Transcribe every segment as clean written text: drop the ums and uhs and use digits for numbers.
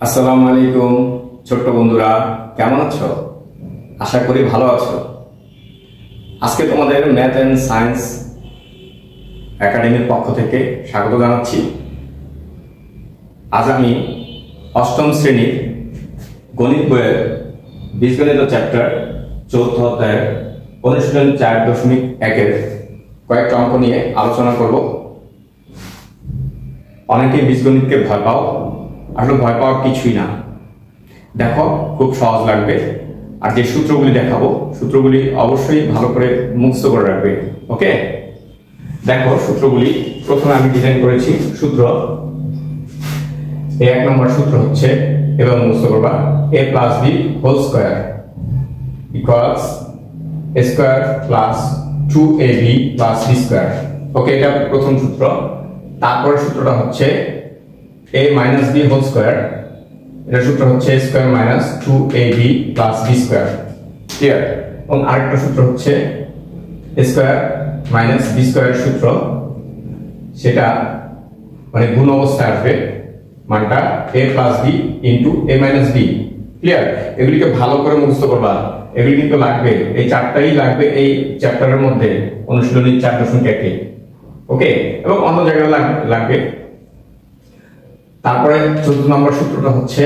আসসালামু আলাইকুম ছোট্ট বন্ধুরা, কেমন আছো? আশা করি ভালো আছো। আজকে তোমাদের ম্যাথ অ্যান্ড সায়েন্স একাডেমির পক্ষ থেকে স্বাগত জানাচ্ছি। আজ আমি অষ্টম শ্রেণীর গণিত বইয়ের বীজগণিত চ্যাপ্টার 4th অধ্যায়ের অনুশীলন 4.1-এর কয়েকটা অঙ্ক নিয়ে আলোচনা করব। অনেকে বীজগণিতকে ভয় পাও, আসলে ভয় পাওয়ার কিছুই না। দেখো, খুব সহজ লাগবে। আর যে সূত্রগুলি দেখাবো, সূত্রগুলি অবশ্যই ভালো করে মুখস্থ করে রাখবে। ওকে, দেখো সূত্রগুলি প্রথমে আমি ডিজাইন করেছি। সূত্র এই 1 নম্বর সূত্র হচ্ছে, এবং মুখস্থ করবা, a + b whole square equals a square plus 2ab plus b square. Okay, এটা প্রথম সূত্র। তারপরের সূত্রটা হচ্ছে a minus b whole square, এটা সূত্র হচ্ছে a square minus 2ab plus b square. Clear? এবং আরেকটা সূত্র হচ্ছে a স্কয়ার মাইনাস b স্কয়ারের সূত্র, সেটা মানে গুণ অবস্থায় আসবে, মানটা a plus b into a minus b। Clear? এগুলিকে ভালো করে মুখস্থ করবা, এগুলি কিন্তু লাগবে, এই চারটাই লাগবে এই চ্যাপ্টারের মধ্যে, অনুশীলনী 4.1-এ। ওকে, এবং অন্য জায়গায় লাগবে। তারপরে 14 নম্বর সূত্রটা হচ্ছে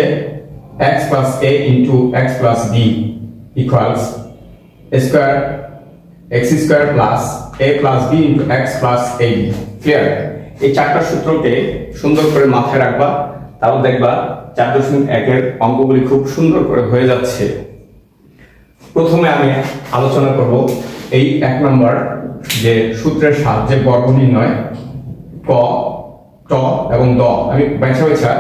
x plus a into x plus b equals a square x square plus a plus b into x plus ab। Clear? এই চারটা সূত্রকে সুন্দর করে মাথায় রাখবা, তাহলে দেখবা 4.1-এর অঙ্কগুলি খুব সুন্দর করে হয়ে যাচ্ছে। প্রথমে আমি আলোচনা করব এই 1 নম্বর যে সূত্রের সাহায্যে বর্গ নির্ণয়, ক, ট এবং দ। আমি বেছা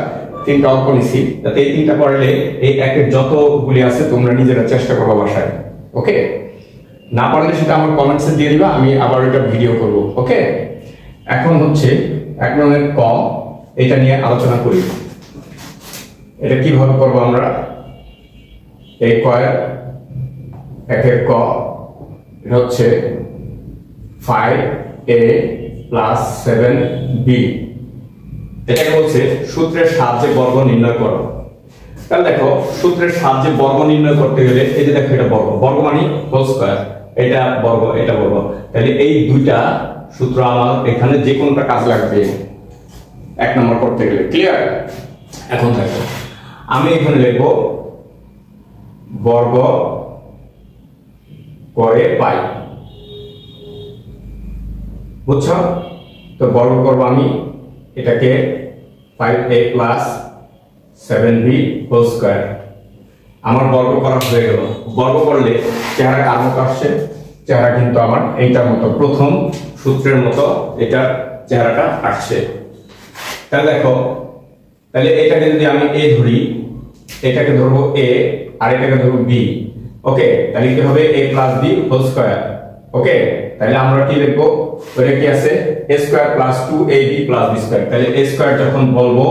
3টা অঙ্ক নিছি, যাতে এই 3টা করলে এই একের যতগুলি আছে তোমরা নিজেরা চেষ্টা করবা বাসায়। ওকে, না পারলে সেটা আমার কমেন্টসে দিয়ে দিবা, আমি আবার এটা ভিডিও করব। ওকে, এখন হচ্ছে 1 নম্বরের ক, এটা নিয়ে আলোচনা করি। এটা কিভাবে করব আমরা? এই কয়ের 1-এর ক, এটা হচ্ছে 5a প্লাস 7b। এটাকে বলছে সূত্রের সাহায্যে বর্গ নির্ণয় করো। তাহলে দেখো, সূত্রের সাহায্যে বর্গ নির্ণয় করতে গেলে এই যে দেখো, এটা বর্গ, বর্গ মানে হোল স্কয়ার, এটা বর্গ এটা বর্গ। তাহলে এই দুইটা সূত্র আমার এখানে যে কোনটা কাজ লাগবে 1 নম্বর করতে গেলে। ক্লিয়ার? এখন দেখো, আমি এখানে লিখব বর্গ করে পাই। বুঝছো? তো বর্গ করব আমি এটাকে 5a plus 7b whole square. আমার বর্গ করা হয়ে গেল। বর্গ করলে চেহারা কার মতো আসছে? চেহারা কিন্তু আমার এইটার মতো, প্রথম সূত্রের মতো এটা চেহারাটা আসছে। তাহলে দেখো, তাহলে এটাকে যদি আমি a ধরি, এটাকে ধরবো a আর এটাকে ধরবো b। ওকে, তাহলে কি হবে? a plus b whole square. Okay, তাহলে আমরা কি লিখবো? ওটা কি আছে? a square plus 2ab plus b square. তাহলে a স্কয়ার যখন বলবো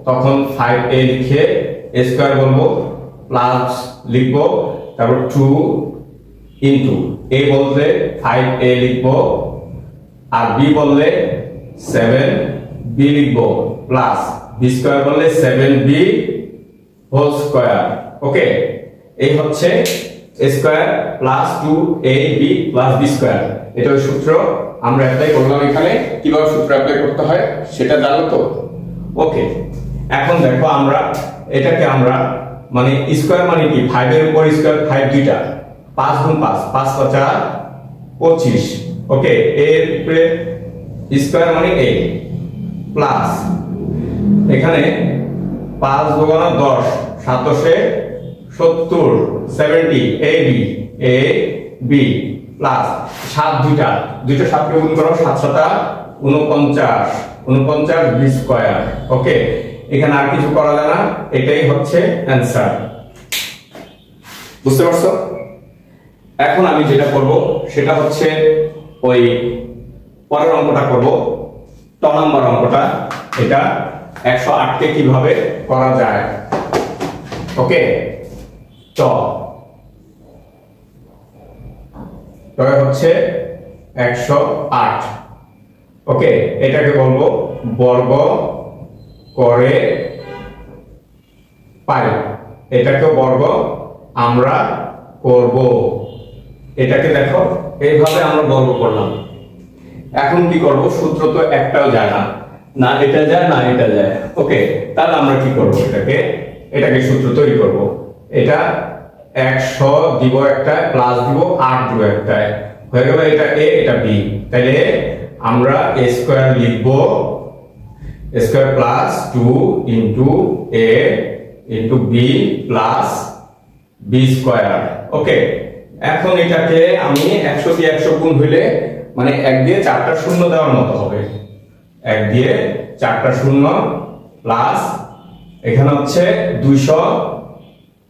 তখন 5a লিখে a স্কয়ার বলবো, প্লাস লিখবো, তারপর 2 ইনটু a বললে 5a লিখবো, আর b বললে 7b লিখবো, প্লাস b স্কয়ার বললে 7b হোল স্কয়ার। ওকে, এই হচ্ছে a square plus 2ab plus b square. এটা ওই সূত্র আমরা অ্যাপ্লাই করলাম এখানে। কিভাবে সূত্র অ্যাপ্লাই করতে হয় সেটা জানো তো? ওকে, এখন দেখো, আমরা এটাকে আমরা মানে স্কয়ার মানে কি, 5 এর উপর স্কয়ার, 5 দুইটা, 5 গুণ 5, 5 5 25। ওকে, এর উপরে স্কয়ার মানে a প্লাস এখানে 5 দুগুণা 10, 7 70, 70 ab প্লাস 7 দুইটা 7 কে গুণ করো, 7 7 49, 49 b স্কয়ার। ওকে, এখানে আর কিছু করা যায় না, এটাই হচ্ছে অ্যানসার। বুঝতে পারছো? এখন আমি যেটা করব সেটা হচ্ছে ওই পরের অঙ্কটা করব, ট নম্বর অঙ্কটা। এটা 108 কে কিভাবে করা যায়। ওকে, ট হচ্ছে 108। ওকে, এটাকে বলবো বর্গ করে পাই, এটাকে বর্গ আমরা করব। এটাকে দেখো এইভাবে আমরা বর্গ করলাম। এখন কি করব, সূত্র তো একটাও যায় না, না এটা যায় না এটা যায়। ওকে, তাহলে আমরা কি করব, এটাকে সূত্র তৈরি করব। এটা 100 দিব একটা, প্লাস দিব 8 দিব একটা, হয়ে গেল এটা a এটা b। তাহলে আমরা a স্কয়ার লিখব, a square plus 2 into a into b plus b square. Okay, এখন এটাকে আমি 100 দিয়ে 100 গুণ হইলে মানে 1 দিয়ে 4টা শূন্য দেওয়ার মতো হবে। 1 দিয়ে 4টা শূন্য প্লাস এখানে হচ্ছে 200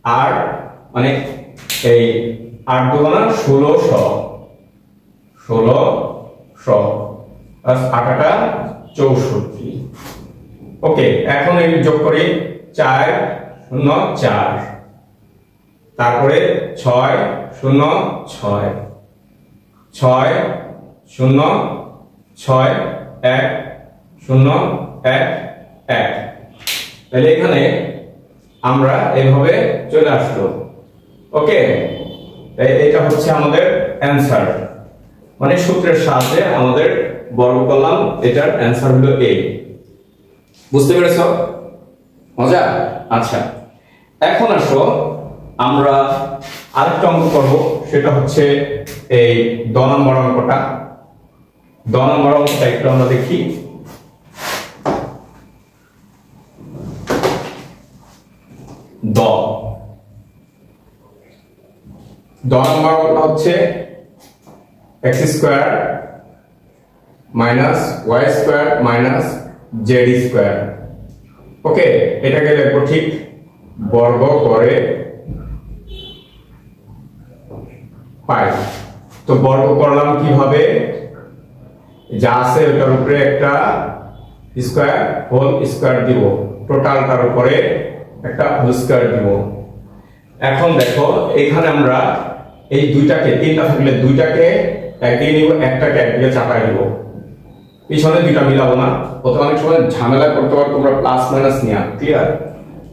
আর মানে এই 8 দুগুণা 1600 প্লাস 8টা 64। ওকে, এখন এই যোগ করি 4 0 4, তারপরে 6 0 6 6 0 6 1 0 1 1। তাহলে এখানে আমরা এইভাবে চলে আসলো। ওকে, এটা হচ্ছে আমাদের অ্যানসার, মানে সূত্রের সাহায্যে আমাদের বর্গ করলাম, এটার অ্যানসার হলো a। বুঝতে পেরেছো? মজা? আচ্ছা, এখন আসো আমরা আরেকটা অঙ্ক করব, সেটা হচ্ছে এই 10 নম্বর অঙ্কটা। 10 নম্বর অঙ্কটা একটু আমরা দেখি। 10 নম্বর অঙ্কটা হচ্ছে x square minus y square minus z square. Okay, এটাকে লিখবো ঠিক বর্গ করে পাই। তো বর্গ করলাম কিভাবে, যা আছে ওটার উপরে একটা স্কয়ার হোল স্কয়ার দিব, টোটালটার উপরে একটা হোল স্কয়ার দিব। এখন দেখো এখানে আমরা এই দুইটাকে, তিনটা থাকলে দুইটাকে একদিকে নিব, একটাকে একদিকে চাপাই দিব, পিছনে দুইটা মিলাবো না। প্রথমে অনেক সময় ঝামেলা করতে পারো তোমরা প্লাস মাইনাস নিয়ে, ক্লিয়ার?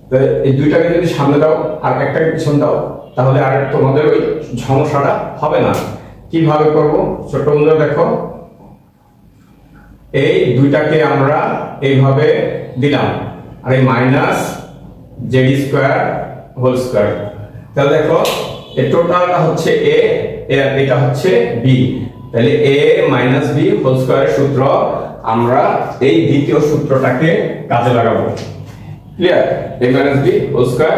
তো এই দুইটাকে যদি সামনে দাও আর একটাকে পিছনে দাও, তাহলে আর তোমাদের ওই সমস্যাটা হবে না। কিভাবে করব ছোট বন্ধুরা দেখো, এই দুইটাকে আমরা এইভাবে দিলাম, আর এই minus Z square whole square. তাহলে দেখো এই টোটালটা হচ্ছে a, এটা হচ্ছে b। তাহলে a মাইনাস b হোল স্কয়ারের সূত্র আমরা এই দ্বিতীয় সূত্রটাকে কাজে লাগাবো। Clear? a minus b whole square,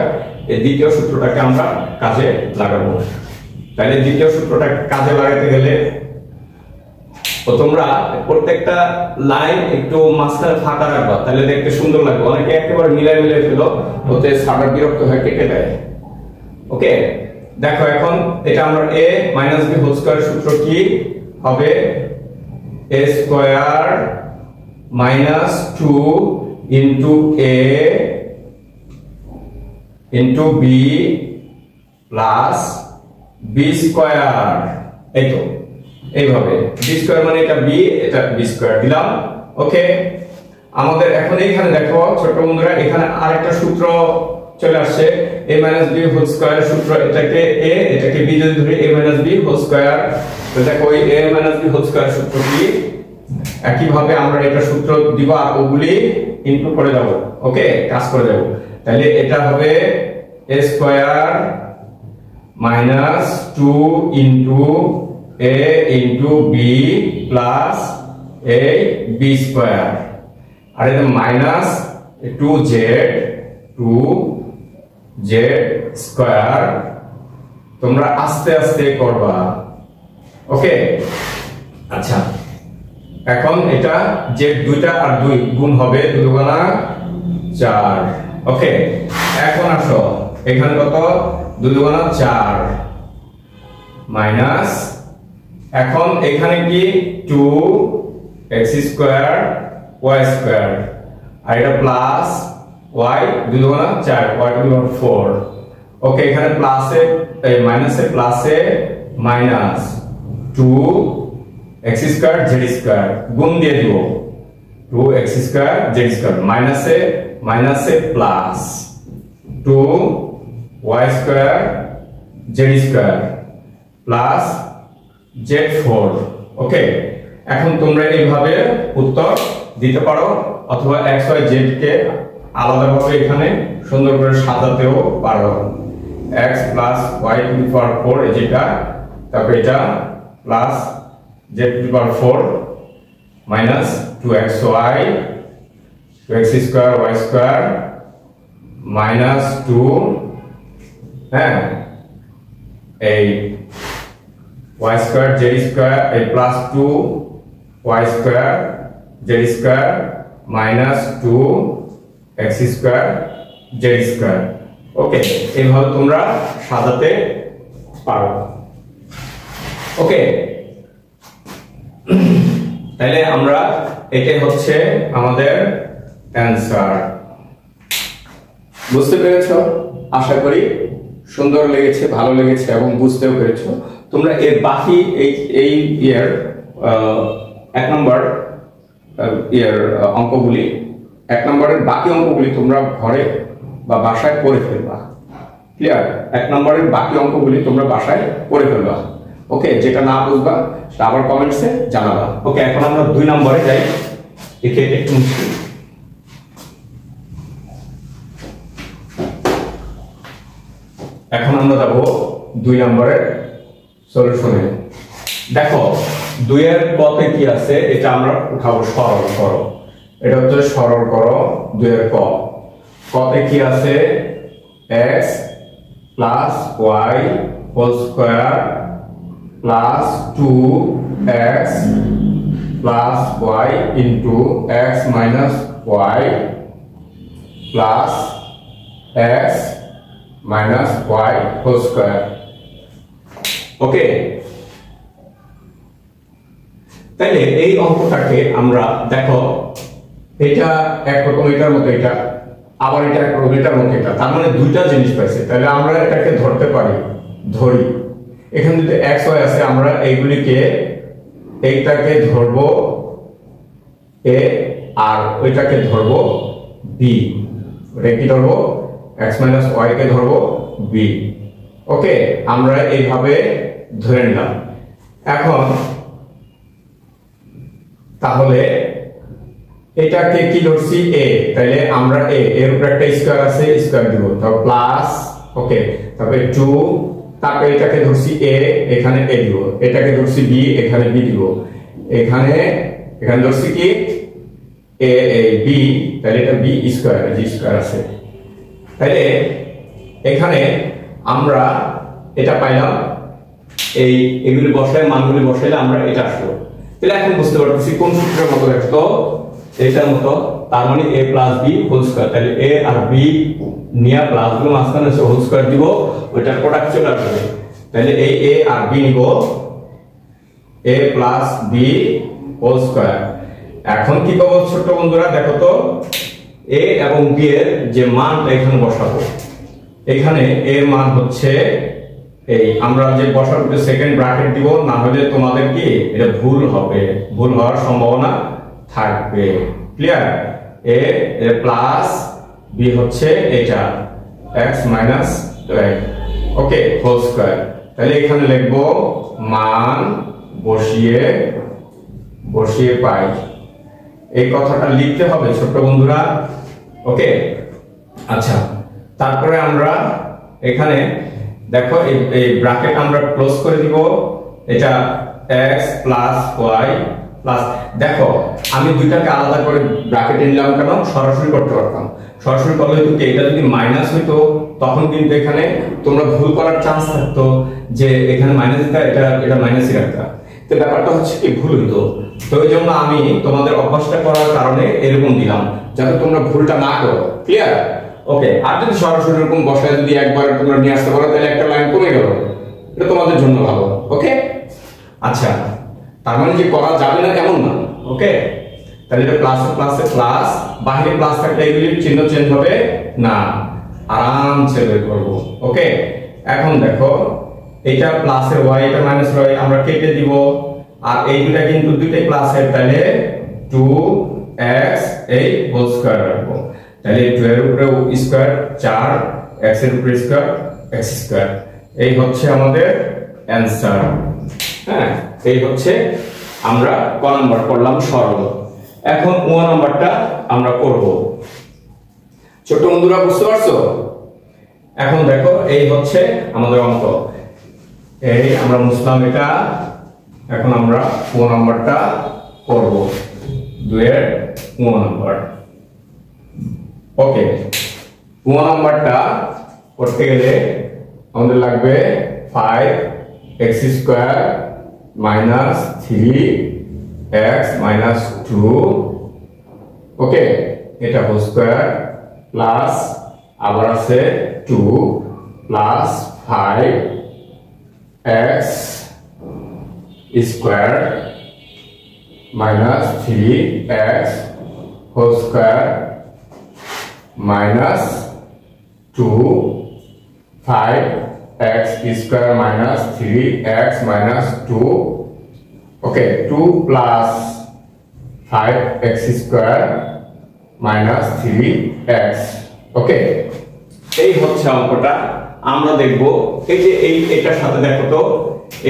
এই দ্বিতীয় সূত্রটাকে আমরা কাজে লাগাবো। তাহলে দ্বিতীয় সূত্রটা কাজে লাগাতে গেলে তোমরা প্রত্যেকটা লাইন একটু মাঝখানে ফাঁকা রাখবা, তাহলে দেখতে সুন্দর লাগবে। অনেকে একেবারে মিলাই ফেলো, ওতে সারা বিরক্ত হয়ে কেটে দেয়। ওকে, দেখো এখন এটা আমরা a minus b whole square সূত্র কি হবে, a square minus 2 into a into b plus b square. এই তো এইভাবে b স্কয়ার মানে এটা b, এটা b স্কয়ার দিলাম। ওকে, আমাদের এখন এইখানে দেখো ছোট বন্ধুরা, এখানে আরেকটা সূত্র চলে আসছে, a মাইনাস b হোল স্কয়ারের সূত্র। এটাকে a এটাকে b যদি ধরি, a minus b whole square. তো দেখো ওই a minus b whole square সূত্র কি, একই ভাবে আমরা এটা সূত্র দিব আর ওগুলি ইনপুট করে যাব। ওকে, কাজ করে যাব। তাহলে এটা হবে a square minus 2 into a into b plus a b square, আর এটা মাইনাস 2z স্কয়ার। তোমরা আস্তে আস্তে করবা। ওকে, আচ্ছা, এখন এটা z দুইটা আর 2 গুণ হবে, 2 দুগুণা 4। ওকে, এখন আসো এখানে কত, 2 দুগুণা 4 মাইনাস, এখন এখানে কি 2x স্কয়ার y স্কয়ার, আর এটা প্লাস y 2 দুগুণা 4 y টু দি পাওয়ার 4। ওকে, এখানে প্লাসে মাইনাসে প্লাসে minus 2x square z square গুণ দিয়ে দিব, 2x স্কয়ার z স্কয়ার, মাইনাসে মাইনাসে plus 2y square z square plus z4। ওকে, এখন তোমরা এইভাবে উত্তর দিতে পারো, অথবা x y z কে আলাদাভাবে এখানে সুন্দর করে সাজাতেও পারো। x plus y to the power 4 যেটা, তারপর এটা plus z to the power 4 minus 2xy 2x square y square minus 2 হ্যাঁ এই y স্কয়ার z স্কয়ার এই plus 2y square z square minus 2x square z square. Okay, এইভাবে তোমরা সাজাতে পারো। ওকে, তাহলে আমরা এটাই হচ্ছে আমাদের অ্যানসার। বুঝতে পেরেছো? আশা করি সুন্দর লেগেছে, ভালো লেগেছে এবং বুঝতেও পেরেছো। তোমরা এর বাকি এই ইয়ার 1 নম্বর ইয়ার অঙ্কগুলি, 1 নম্বরের বাকি অঙ্কগুলি তোমরা ঘরে বা বাসায় করে ফেলবা। ক্লিয়ার? 1 নম্বরের বাকি অঙ্কগুলি তোমরা বাসায় করে ফেলবা। ওকে, যেটা না বুঝবা সেটা আবার কমেন্টসে জানাবা। ওকে, এখন আমরা 2 নম্বরে যাই। একে একটু মুশকিল। এখন আমরা যাব 2 নম্বরের সলিউশনে। দেখো 2 এর পথে কি আছে এটা আমরা উঠাবো সরল করো। এটা হচ্ছে সরল করো 2 এর ক। কতে কি আছে x plus y whole square plus 2x plus y into x minus y plus x minus y whole square. Okay, তাহলে এই অঙ্কটাকে আমরা দেখো এটা একরকম, এটার মতো এটা, আবার এটা একরকম, এটার মতো এটা, তার মানে দুইটা জিনিস পাইছে। তাহলে আমরা এটাকে ধরতে পারি, ধরি। এখানে যদি x y আছে, আমরা এইগুলিকে এইটাকে ধরবো a আর ওইটাকে ধরবো b। ওটা কি ধরবো? x মাইনাস y কে ধরবো b। ওকে, আমরা এইভাবে ধরে নিলাম। এখন তাহলে এটাকে কি ধরছি a, তাহলে আমরা এর উপর একটা স্কয়ার আছে, স্কয়ার দিব, তারপর প্লাস। ওকে, তারপরে 2, তারপরে এটাকে ধরছি a, এখানে a দিব, এটাকে ধরছি b, এখানে b দিব, এখানে ধরছি কি a b, তাহলে এটা b স্কয়ার, g স্কয়ার আছে। তাহলে এখানে আমরা এটা পাইলাম, এগুলি বসাই, মানগুলি বসাইলে আমরা এটা আসলো। তাহলে এখন বুঝতে পারতেছি কোন সূত্রের মতো দেখতো, এটার মতো। তার মানে a plus b whole square, তাহলে a আর b নিয়ে প্লাস গুলো মাঝখানে এসে হোল স্কয়ার দিব, ওইটার প্রোডাক্ট চলে আসবে। তাহলে এই a আর b নিব, a plus b whole square. এখন কি করব ছোট বন্ধুরা, দেখো তো a এবং b এর যে মানটা এখানে বসাবো। এখানে এর মান হচ্ছে এই, আমরা যে বসাবো সেকেন্ড ব্র্যাকেট দিব, না হলে তোমাদের কি এটা ভুল হবে, ভুল হওয়ার সম্ভাবনা থাকবে। ক্লিয়ার? a প্লাস b হচ্ছে এটা x মাইনাস 12। ওকে, হোল স্কয়ার। তাহলে এখানে লিখবো মান বসিয়ে পাই। এই কথাটা লিখতে হবে ছোট বন্ধুরা। ওকে, আচ্ছা, তারপরে আমরা এখানে দেখো এই ব্র্যাকেট আমরা ক্লোজ করে দিব। এটা x প্লাস y প্লাস, দেখো আমি দুইটাকে আলাদা করে ব্র্যাকেটে নিলাম কেন? সরাসরি করতে পারতাম। সরাসরি করলে হয়তো কি এটা যদি মাইনাস হইতো তখন কিন্তু এখানে তোমরা ভুল করার চান্স থাকতো, যে এখানে মাইনাস দিতা, এটা মাইনাসই রাখতা। তো ব্যাপারটা হচ্ছে কি ভুল হইতো। তো এই জন্য আমি তোমাদের অভ্যাসটা করার কারণে এরকম দিলাম, যাতে তোমরা ভুলটা না করো। ক্লিয়ার? ওকে, আর যদি সরাসরি এরকম বসায় যদি একবার তোমরা নিয়ে আসতে পারো, তাহলে একটা লাইন কমে গেল, এটা তোমাদের জন্য ভালো। ওকে, আচ্ছা, তার মানে যে করা যাবে না এমন না। ওকে, তাহলে এটা প্লাস প্লাসে প্লাস, বাইরে প্লাস থাকলে এগুলির চিহ্ন চেঞ্জ হবে না, আরামসে বের করব। ওকে, এখন দেখো এটা প্লাসের y, এটা মাইনাসের y আমরা কেটে দিব, আর এই দুটো কিন্তু দুইটাই প্লাসের, তাহলে 2x এই হোল স্কয়ার রাখবো। তাহলে 2 এর উপরে স্কয়ার 4, x এর উপরে স্কয়ার x স্কয়ার। এই হচ্ছে আমাদের অ্যানসার। হ্যাঁ, এই হচ্ছে আমরা ক নাম্বার করলাম সরল। এখন ও নাম্বারটা আমরা করব। ছোট বন্ধুরা বুঝতে পারছো? এখন দেখো এই হচ্ছে আমাদের অঙ্ক। এই আমরা মুছলাম এটা। এখন আমরা ও নাম্বারটা করব, 2 এর ও নাম্বার। ওকে, ও নাম্বারটা করতে গেলে আমাদের লাগবে 5x square minus 3x minus 2, ওকে, এটা হোল স্কয়ার প্লাস আবার আছে 2 plus 5x square minus 3x whole square minus 2 5x square minus 3x minus 2, okay, 2 plus 5x square minus 3x, okay. এই হচ্ছে অঙ্কটা। আমরা দেখব এই যে এটার সাথে দেখো তো,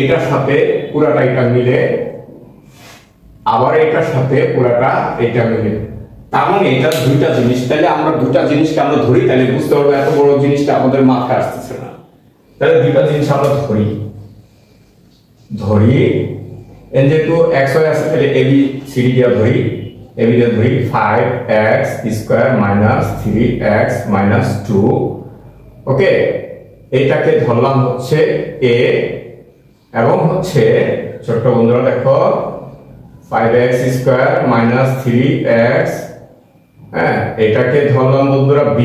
এটার সাথে পুরাটা এটা মিলে, আবার এটার সাথে পুরাটা এটা মিলে, তার মানে এটা দুইটা জিনিস। তাহলে আমরা দুইটা জিনিসকে আমরা ধরি, তাহলে বুঝতে পারবো এত বড় জিনিসটা আমাদের মাথায় আসতেছে না। তাহলে দুইটা জিনিস আমরা ধরি এন যেহেতু x y আছে তাহলে ab cd দিয়ে ধরি, ab দিয়ে ধরি 5x square minus 3x minus 2, ওকে। এটাকে ধরলাম হচ্ছে a এবং হচ্ছে ছোট বন্ধুরা দেখো 5x স্কয়ার মাইনাস 3x, হ্যাঁ, এটাকে ধরলাম বন্ধুরা b।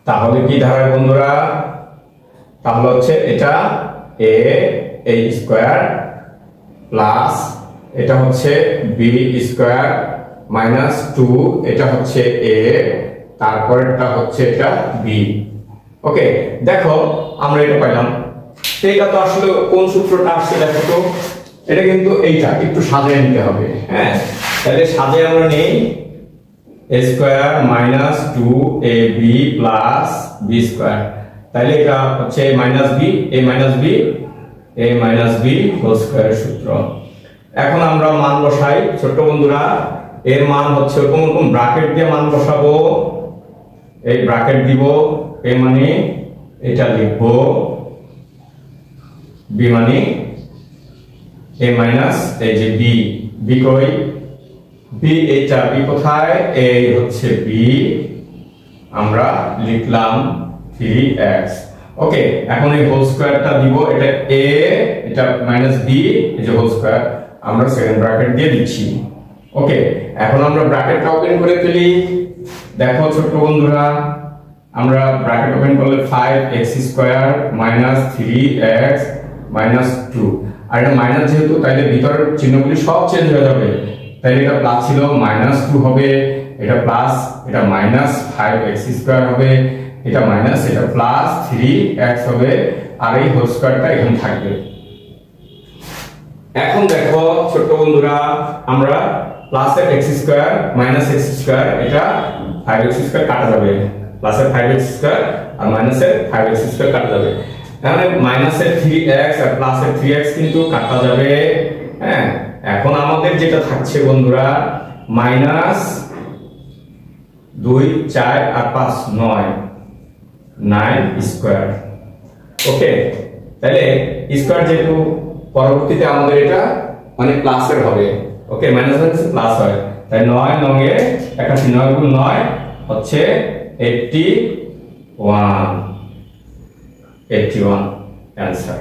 তাহলে কি দাঁড়ায় বন্ধুরা? তাহলে হচ্ছে এটা a স্কয়ার প্লাস এটা হচ্ছে b স্কয়ার মাইনাস 2, এটা হচ্ছে a, তারপরটা হচ্ছে এটা b, ওকে। দেখো আমরা এটা পাইলাম। এটা তো আসলে কোন সূত্রটা আসছে দেখো তো, এটা কিন্তু এইটা একটু সাজিয়ে নিতে হবে। হ্যাঁ, তাহলে সাজিয়ে আমরা নেই a square minus 2ab plus b square. তাহলে এটা হচ্ছে a মাইনাস b হোল স্কয়ারের সূত্র। এখন আমরা মান বসাই ছোট বন্ধুরা। এর মান হচ্ছে এরকম ব্র্যাকেট দিয়ে মান বসাবো, এই ব্র্যাকেট দিব, a মানে এটা লিখবো, b মানে a মাইনাস এই যে b কই, b এটা b কোথায়, এই হচ্ছে b, আমরা লিখলাম 3x, ওকে। এখন এই হোল স্কয়ারটা দিব, এটা a, এটা মাইনাস b, এই যে হোল স্কয়ার আমরা সেকেন্ড ব্র্যাকেট দিয়ে দিচ্ছি, ওকে। এখন আমরা ব্র্যাকেটটা ওপেন করে ফেলি। দেখো ছোট বন্ধুরা, আমরা ব্র্যাকেট ওপেন করলে 5x square minus 3x minus 2, আর এটা মাইনাস যেহেতু তাইলে ভিতরের চিহ্নগুলি সব চেঞ্জ হয়ে যাবে। তাইলে এটা প্লাস ছিল মাইনাস 2 হবে, এটা প্লাস, এটা মাইনাস 5x স্কয়ার হবে, এটা মাইনাস, এটা প্লাস 3x হবে, আর এই হোল স্কয়ারটা এখানে থাকবে। এখন দেখো ছোট বন্ধুরা, আমরা প্লাসের x square minus x square, এটা 5x স্কয়ার কাটা যাবে, প্লাসের 5x স্কয়ার আর মাইনাসের 5x স্কয়ার কাটা যাবে। তাহলে মাইনাসের 3x আর প্লাসের 3x কিন্তু কাটা যাবে। হ্যাঁ, এখন আমাদের যেটা থাকছে বন্ধুরা মাইনাস 2 4 আর 5 9 স্কয়ার, ওকে। তাহলে স্কয়ার যেহেতু পরবর্তীতে আমাদের এটা মানে প্লাসের হবে, ওকে, মাইনাস মাইনাস প্লাস হয়, তাই 9 9 এ 81, 9 গুণ 9 হচ্ছে 81 অ্যানসার।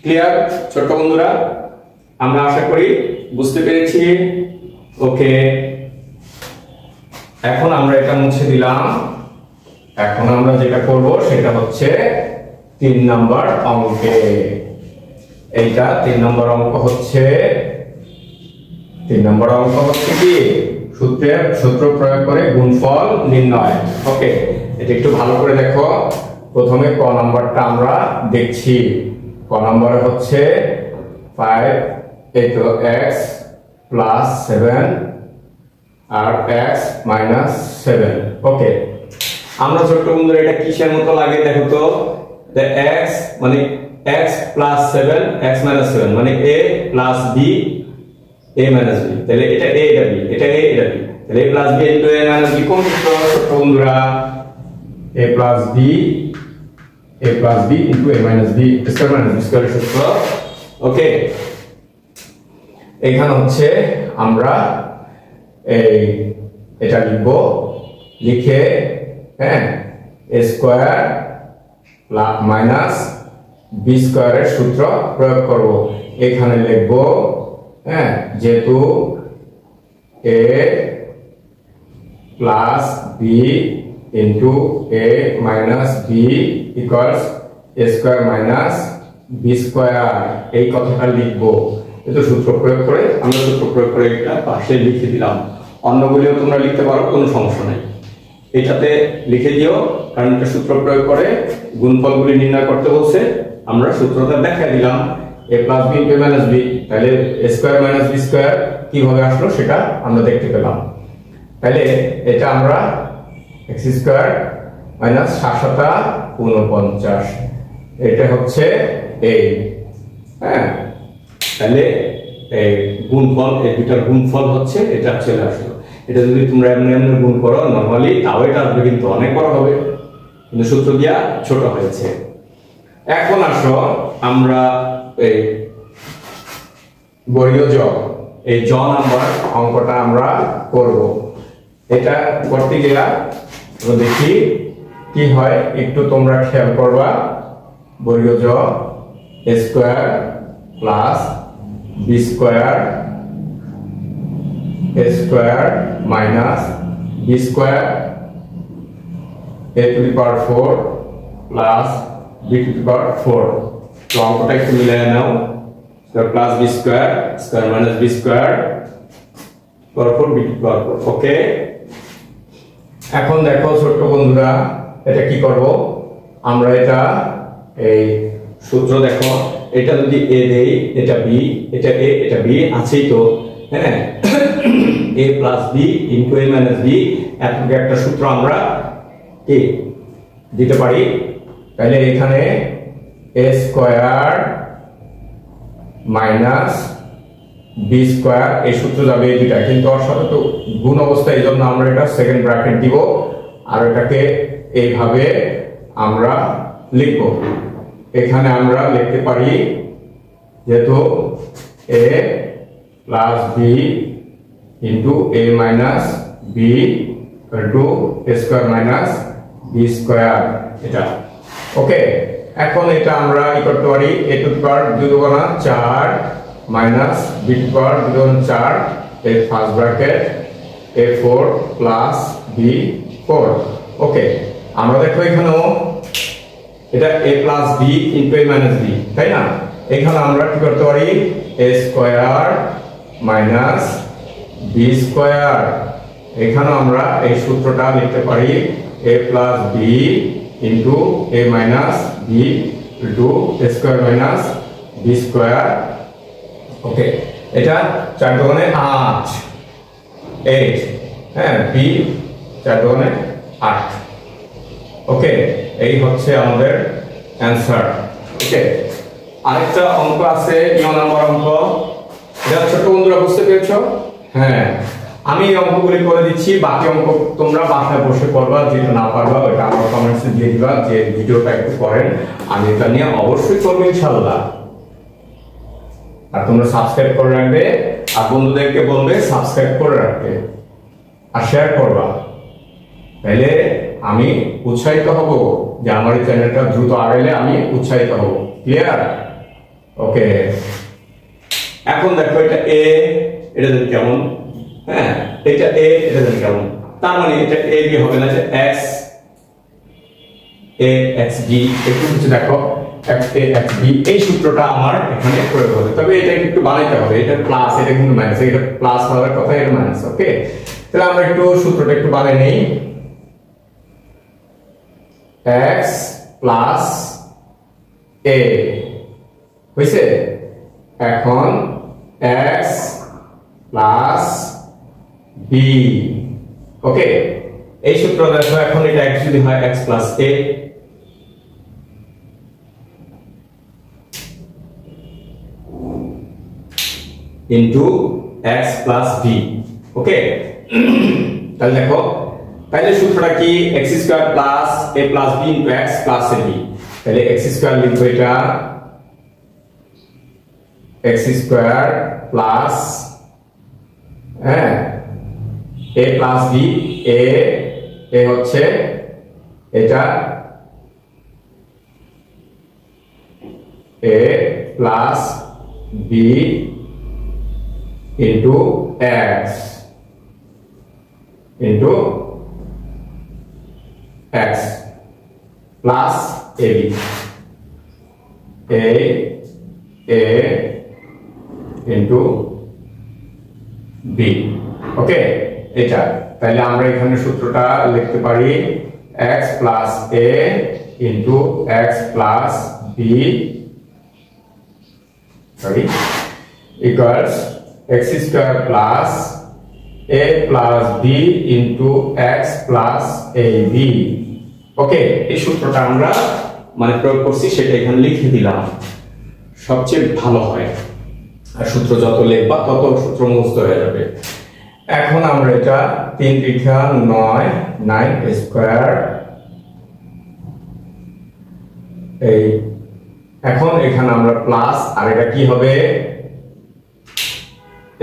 ক্লিয়ার ছোট বন্ধুরা? আমরা আশা করি বুঝতে পেরেছি, ওকে। এখন আমরা এটা মুছে দিলাম। এখন আমরা যেটা করব সেটা হচ্ছে 3 নম্বর অঙ্কে। এইটা 3 নম্বর অঙ্ক হচ্ছে, 3 নম্বর অঙ্ক হচ্ছে কি সূত্র প্রয়োগ করে গুণফল নির্ণয়, ওকে। এটা একটু ভালো করে দেখো। প্রথমে ক নাম্বারটা আমরা দেখছি। ক নাম্বার হচ্ছে 5x plus 7 আর x মাইনাস 7। ওকে, আমরা ছোট্ট বন্ধুরা এটা কিসের মতো লাগে দেখো তো, যে x মানে x প্লাস 7 x মাইনাস 7 মানে a plus b a minus b, তাহলে এটা a এটা b, এটা a এটা b, তাহলে a plus b into a minus b কোন সূত্র ছোট্ট বন্ধুরা? a plus b into a minus b square minus b square সূত্র। ওকে, এখানে হচ্ছে আমরা এটা লিখব, লিখে হ্যাঁ a স্কয়ার মাইনাস b স্কয়ারের সূত্র প্রয়োগ করব। এখানে লিখব হ্যাঁ যেহেতু a plus b into a minus b equals a square minus b square, এই কথাটা লিখব। এটা সূত্র প্রয়োগ করে আমরা সূত্র প্রয়োগ করে এটা পাশে লিখে দিলাম। অন্যগুলিও তোমরা লিখতে পারো, কোনো সমস্যা নেই। এটাতে লিখে দিও, কারণ এটা সূত্র প্রয়োগ করে গুণফলগুলি নির্ণয় করতে বলছে। আমরা সূত্রটা দেখাই দিলাম, a plus b into a minus b, তাহলে a square minus b square কিভাবে আসলো সেটা আমরা দেখতে পেলাম। তাহলে এটা আমরা x স্কয়ার মাইনাস 7 এটা হচ্ছে এই হ্যাঁ, তাহলে এই গুণফল, এই দুটার গুণফল হচ্ছে এটা চলে আসলো। এটা যদি তোমরা এমনি এমনি গুণ করো নরমালি, তাও এটা আসবে, কিন্তু অনেক বড় হবে, কিন্তু সূত্র দিয়া ছোট হয়েছে। এখন আসো আমরা এই বর্গীয় জ, এই জ নাম্বার অঙ্কটা আমরা করব। এটা করতে গিয়ে দেখি কি হয়, একটু তোমরা খেয়াল করবা। বর্গীয় জ a square plus b square a square minus b square a to the power 4 plus b to the power 4। তো অঙ্কটা একটু মিলিয়ে নাও, plus b square square minus b square power 4 b to the power 4। Okay, এখন দেখো ছোট্ট বন্ধুরা এটা কি করব আমরা, এটা এই সূত্র দেখো, এটা যদি a দেই, এটা b, এটা a এটা b আছেই তো হ্যাঁ, a plus b into a minus b, এত একটা সূত্র আমরা কি দিতে পারি। তাহলে এখানে a square minus b square, এই সূত্র যাবে এই দুটা, কিন্তু ওর সাথে তো গুণ অবস্থা, এই জন্য আমরা এটা সেকেন্ড ব্র্যাকেট দিব, আর এটাকে এইভাবে আমরা লিখব। এখানে আমরা লিখতে পারি যেহেতু a plus b into a minus b into a square minus b square এটা। ওকে, এখন এটা আমরা কি করতে পারি, a টু দি পাওয়ার 2 গুণা 4 মাইনাস b টু দি পাওয়ার 2 গুণা 4 এর first bracket a4 plus b4। ওকে, আমরা দেখো এখানেও এটা a plus b into a minus b, তাই না? এখানে আমরা কি করতে পারি, a square minus b square, এখানে আমরা এই সূত্রটা লিখতে পারি a plus b into a minus b into a square minus b square. Okay, এটা 4 দুগুণে 8 হ্যাঁ, b 4 দুগুণে 8। ওকে, এই হচ্ছে আমাদের অ্যানসার। ওকে, আরেকটা অঙ্ক আছে 9 নম্বর অঙ্ক, এটা ছোট বন্ধুরা বুঝতে পেরেছো? হ্যাঁ, আমি এই অঙ্কগুলি করে দিচ্ছি, বাকি অঙ্ক তোমরা বাসায় বসে করবা, যেটা না পারবা ওটা আমার কমেন্টসে দিয়ে দিবা যে ভিডিওটা একটু করেন, আমি এটা নিয়ে অবশ্যই করবো ইনশাআল্লাহ। আর তোমরা সাবস্ক্রাইব করে রাখবে, আর বন্ধুদেরকে বলবে সাবস্ক্রাইব করে রাখবে, আর শেয়ার করবা, তাহলে আমি উৎসাহিত হব যে আমার এই চ্যানেলটা দ্রুত আগাইলে আমি উৎসাহিত হব। ক্লিয়ার? ওকে, এখন দেখো এটা a, এটা দেখো কেমন, হ্যাঁ এটা a, এটা দেখো কেমন, তার মানে এটা a b হবে না, যে x a x b, একটু কিছু দেখো x a x b, এই সূত্রটা আমার এখানে প্রয়োগ হবে। তবে এটা একটু বানাইতে হবে, এটা প্লাস, এটা কিন্তু মাইনাস, এটা প্লাস হওয়ার কথা, এটা মাইনাস। ওকে, তাহলে আমরা একটু সূত্রটা একটু বানাই নেই, x প্লাস a হইছে। এখন x প্লাস বি। ওকে, এই সূত্র দেখো, এখন এটা x যদি হয় x plus a into x plus b। ওকে, তাহলে দেখো, তাহলে সূত্রটা কি, x square plus a plus b into x plus a b। তাহলে x স্কয়ার লিখবো, এটা x square plus a plus b, a হচ্ছে এটা a plus b into x into x plus ab, a into b। ওকে, এটা তাহলে আমরা এখানে সূত্রটা লিখতে পারি x plus a into x plus b equals x square plus a plus b into x plus ab। ওকে, এই সূত্রটা আমরা মানে প্রয়োগ করছি, সেটা এখানে লিখে দিলাম, সবচেয়ে ভালো হয়। আর সূত্র যত লিখবা তত সূত্র মুখস্থ হয়ে যাবে। এখন আমরা এটা 3 × 9 9 স্কয়ার, এই এখন এখানে আমরা প্লাস, আর এটা কি হবে,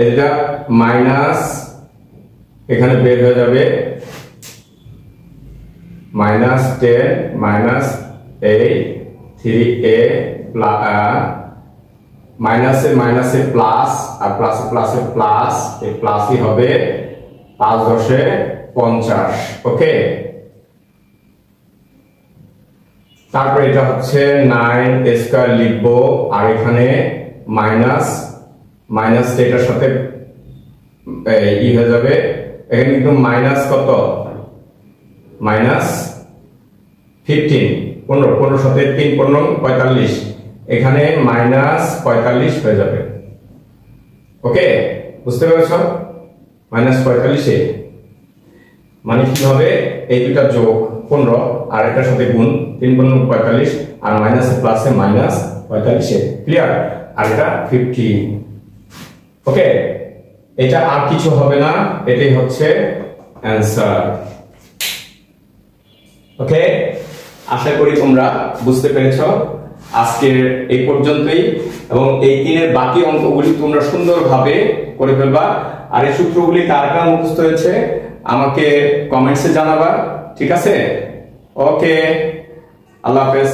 এটা মাইনাস, এখানে বের হয়ে যাবে -10 -8 3a মাইনাসে মাইনাসে প্লাস, আর প্লাসে প্লাসে প্লাস, এই প্লাসই হবে 5 × 50। ওকে, তারপর এটা হচ্ছে 9 স্কয়ার লিখবো, আর এখানে মাইনাস মাইনাস এটার সাথে ই হয়ে যাবে, এখানে কিন্তু মাইনাস কত, -15 15 সাথে 3 15 45, এখানে -45 হয়ে যাবে। ওকে, বুঝতে পেরেছ, -45 মানে কি হবে, এই দুটা যোগ 15 আর এটার সাথে গুণ, 3 15 45, আর মাইনাসে প্লাসে -45, ক্লিয়ার, আর এটা 50। ওকে, এটা আর কিছু হবে না, এটাই হচ্ছে অ্যানসার। ওকে, আশা করি তোমরা বুঝতে পেরেছো। আজকের এই পর্যন্তই, এবং এই 3-এর বাকি অঙ্কগুলি তোমরা সুন্দরভাবে করে ফেলবা। আর এই সূত্রগুলি কার কার মুখস্থ হয়েছে আমাকে কমেন্টসে জানাবা, ঠিক আছে? ওকে, আল্লাহ হাফেজ।